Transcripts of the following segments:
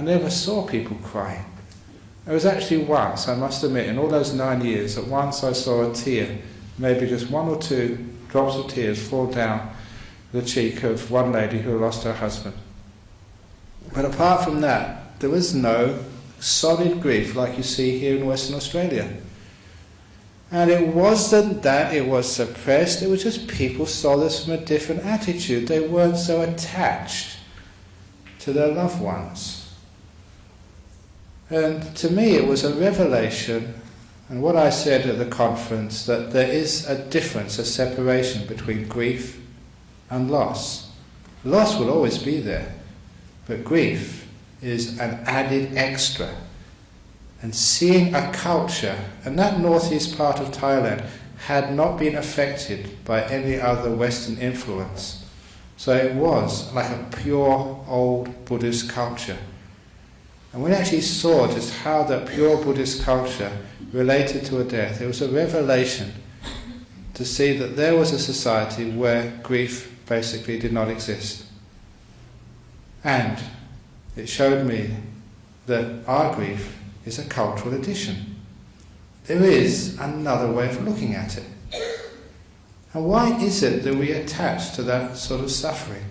never saw people crying. There was actually once, I must admit, in all those 9 years, that once I saw a tear, maybe just 1 or 2 drops of tears fall down the cheek of one lady who lost her husband. But apart from that, there was no solid grief like you see here in Western Australia. And it wasn't that it was suppressed, it was just people saw this from a different attitude. They weren't so attached to their loved ones. And to me it was a revelation, and what I said at the conference, that there is a difference, a separation between grief and loss. Loss will always be there, but grief is an added extra. And seeing a culture, and that northeast part of Thailand had not been affected by any other Western influence. So it was like a pure old Buddhist culture. And we actually saw just how that pure Buddhist culture related to a death. It was a revelation to see that there was a society where grief basically did not exist. And it showed me that our grief is a cultural addition. There is another way of looking at it. And why is it that we attach to that sort of suffering?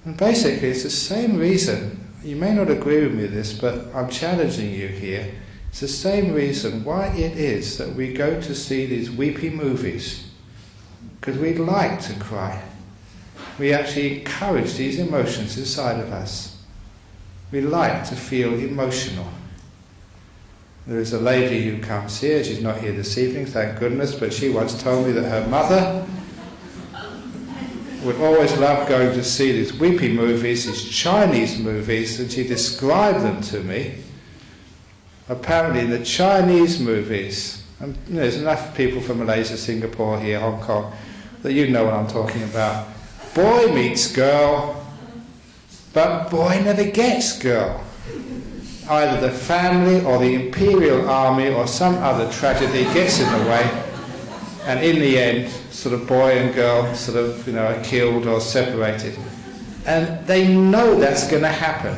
And basically it's the same reason, you may not agree with me with this, but I'm challenging you here. It's the same reason why it is that we go to see these weepy movies, because we like to cry. We actually encourage these emotions inside of us. We like to feel emotional. There is a lady who comes here, she's not here this evening, thank goodness, but she once told me that her mother would always love going to see these weepy movies, these Chinese movies, and she described them to me. Apparently the Chinese movies, and there's enough people from Malaysia, Singapore here, Hong Kong, that you know what I'm talking about. Boy meets girl, but boy never gets girl. Either the family or the imperial army or some other tragedy gets in the way, and in the end, sort of boy and girl sort of, are killed or separated. And they know that's going to happen.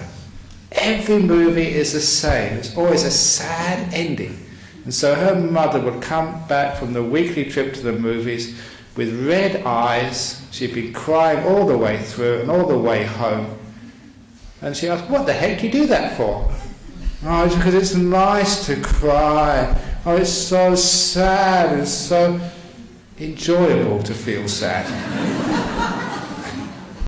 Every movie is the same. It's always a sad ending. And so her mother would come back from the weekly trip to the movies with red eyes. She'd been crying all the way through and all the way home. And she asked, what the heck do you do that for? Oh, it's because it's nice to cry. Oh, it's so sad. It's so enjoyable to feel sad.